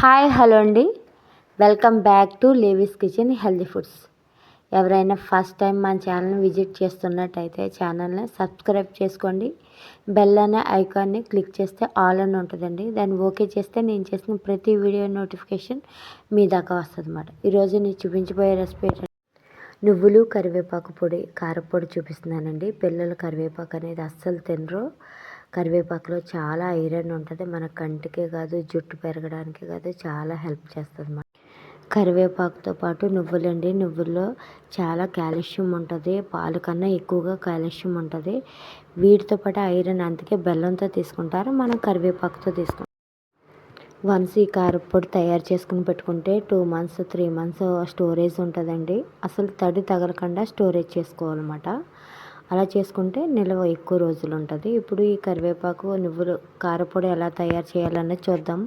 Hello అండి. Welcome back to Levi's kitchen healthy foods. ఎవరైనా first time మన ఛానల్ని విజిట్ చేస్తున్నట్టయితే ఛానల్ని సబ్స్క్రైబ్ చేసుకోండి. బెల్ అనే ఐకాన్ని క్లిక్ చేస్తే ఆల్ అని ఉంటుందండి. దాన్ని ఓకే చేస్తే నేను చేసిన ప్రతి వీడియో నోటిఫికేషన్ మీ దాకా వస్తుంది అన్నమాట. ఈరోజు నేను చూపించబోయే రెసిపీ నువ్వులు కరివేపాకు పొడి కారపొడి చూపిస్తున్నానండి. పిల్లలు కరివేపాకు అనేది అస్సలు తినరు. కరివేపాకులో చాలా ఐరన్ ఉంటుంది. మన కంటికే కాదు, జుట్టు పెరగడానికి కాదు, చాలా హెల్ప్ చేస్తుంది అన్నమాట. కరివేపాకుతో పాటు నువ్వులండి. నువ్వుల్లో చాలా కాల్షియం ఉంటుంది. పాలు కన్నా ఎక్కువగా కాల్షియం ఉంటుంది. వీటితో పాటు ఐరన్, అందుకే బెల్లంతో తీసుకుంటారు, మనం కరివేపాకుతో తీసుకుంటాం. వన్స్ ఈ కారపొడి తయారు చేసుకుని పెట్టుకుంటే 2 months 3 months స్టోరేజ్ ఉంటుందండి. అసలు తడి తగలకుండా స్టోరేజ్ చేసుకోవాలన్నమాట. అలా చేసుకుంటే నిల్వ ఎక్కువ రోజులు ఉంటుంది. ఇప్పుడు ఈ కరివేపాకు నువ్వులు కారపొడి ఎలా తయారు చేయాలనేది చూద్దాం.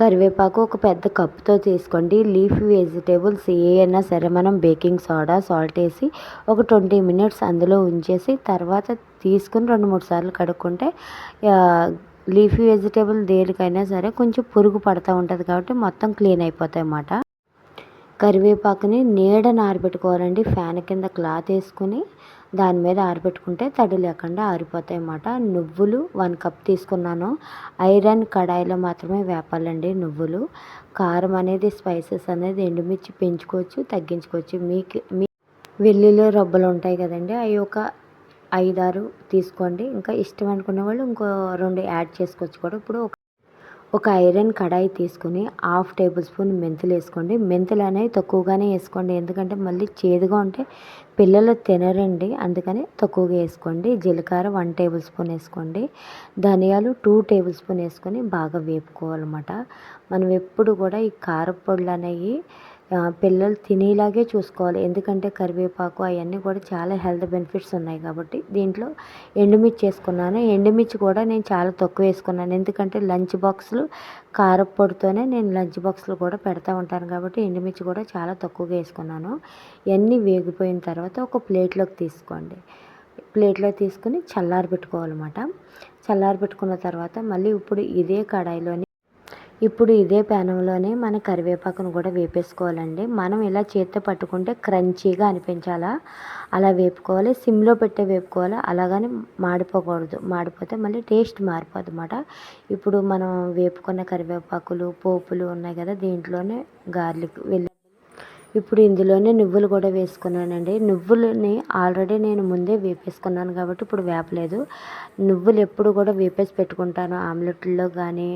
కరివేపాకు ఒక పెద్ద కప్పుతో తీసుకోండి. లీఫ్ వెజిటేబుల్స్ ఏ అయినా సరే మనం బేకింగ్ సోడా, సాల్ట్ వేసి ఒక 20 minutes అందులో ఉంచేసి తర్వాత తీసుకుని 2-3 సార్లు కడుక్కుంటే లీఫీ వెజిటేబుల్ దేనికైనా సరే కొంచెం పురుగు పడుతూ ఉంటుంది కాబట్టి మొత్తం క్లీన్ అయిపోతాయి అన్నమాట. కరివేపాకుని నీడన ఆరబెట్టుకోవాలండి. ఫ్యాన్ కింద క్లాత్ వేసుకుని దాని మీద ఆరబెట్టుకుంటే తడి లేకుండా ఆరిపోతాయి అన్నమాట. నువ్వులు 1 cup తీసుకున్నాను. ఐరన్ కడాయిలో మాత్రమే వేపాలండి నువ్వులు. కారం అనేది, స్పైసెస్ అనేది ఎండుమిర్చి పెంచుకోవచ్చు, తగ్గించుకోవచ్చు. మీ వెల్లుల్లి రబ్బలు ఉంటాయి కదండి, అవి ఒక 5-6 తీసుకోండి. ఇంకా ఇష్టం అనుకునే వాళ్ళు ఇంకో 2 యాడ్ చేసుకోవచ్చు కూడా. ఇప్పుడు ఒక ఐరన్ కడాయి తీసుకుని 1/2 tablespoon మెంతులు వేసుకోండి. మెంతులు అనేవి తక్కువగానే వేసుకోండి, ఎందుకంటే మళ్ళీ చేదుగా ఉంటే పిల్లలు తినరండి, అందుకని తక్కువగా వేసుకోండి. జీలకర్ర 1 tablespoon వేసుకోండి. ధనియాలు 2 tablespoon వేసుకొని బాగా వేపుకోవాలన్నమాట. మనం ఎప్పుడు కూడా ఈ కారపొడులు అనేవి పిల్లలు తినేలాగే చూసుకోవాలి, ఎందుకంటే కరివేపాకు అవన్నీ కూడా చాలా హెల్త్ బెనిఫిట్స్ ఉన్నాయి కాబట్టి. దీంట్లో ఎండుమిర్చి వేసుకున్నాను. ఎండుమిర్చి కూడా నేను చాలా తక్కువ వేసుకున్నాను, ఎందుకంటే లంచ్ బాక్సులు కారపొడితోనే నేను లంచ్ బాక్స్లో కూడా పెడతా ఉంటాను కాబట్టి ఎండుమిర్చి కూడా చాలా తక్కువగా వేసుకున్నాను. ఇవన్నీ వేగిపోయిన తర్వాత ఒక ప్లేట్లోకి తీసుకోండి. ప్లేట్లో తీసుకుని చల్లారబెట్టుకోవాలన్నమాట. చల్లారబెట్టుకున్న తర్వాత మళ్ళీ ఇప్పుడు ఇదే ప్యానంలోనే మన కరివేపాకును కూడా వేపేసుకోవాలండి. మనం ఇలా చేత్తో పట్టుకుంటే క్రంచీగా అనిపించాలా అలా వేపుకోవాలి. సిమ్లో పెట్టే వేపుకోవాలి, అలాగని మాడిపోకూడదు. మాడిపోతే మళ్ళీ టేస్ట్ మారిపోద్ది అన్నమాట. ఇప్పుడు మనం వేపుకున్న కరివేపాకులు, పోపులు ఉన్నాయి కదా, దీంట్లోనే గార్లిక్, ఇప్పుడు ఇందులోనే నువ్వులు కూడా వేసుకున్నానండి. నువ్వులని ఆల్రెడీ నేను ముందే వేపేసుకున్నాను కాబట్టి ఇప్పుడు వేపలేదు. నువ్వులు ఎప్పుడు కూడా వేపేసి పెట్టుకుంటాను. ఆమ్లెట్లో కానీ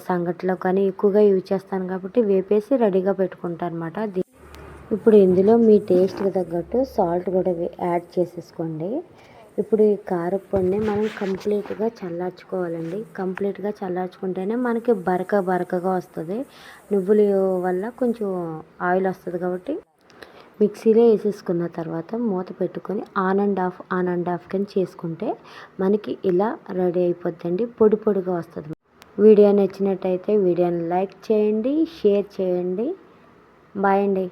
సంగట్లో కానీ ఎక్కువగా యూజ్ చేస్తాను కాబట్టి వేపేసి రెడీగా పెట్టుకుంటాను అన్నమాట. ఇప్పుడు ఇందులో మీ టేస్ట్కి తగ్గట్టు సాల్ట్ కూడా యాడ్ చేసేసుకోండి. ఇప్పుడు ఈ కారపొడిని మనం కంప్లీట్గా చల్లార్చుకోవాలండి. కంప్లీట్గా చల్లార్చుకుంటేనే మనకి బరకగా వస్తుంది. నువ్వుల వల్ల కొంచెం ఆయిల్ వస్తుంది కాబట్టి మిక్సీలో వేసేసుకున్న తర్వాత మూత పెట్టుకొని ఆన్ అండ్ ఆఫ్ కింద చేసుకుంటే మనకి ఇలా రెడీ అయిపోద్దండి. పొడిగా వస్తుంది. వీడియో నచ్చినట్టయితే వీడియోని లైక్ చేయండి, షేర్ చేయండి. బాయ్ అండి.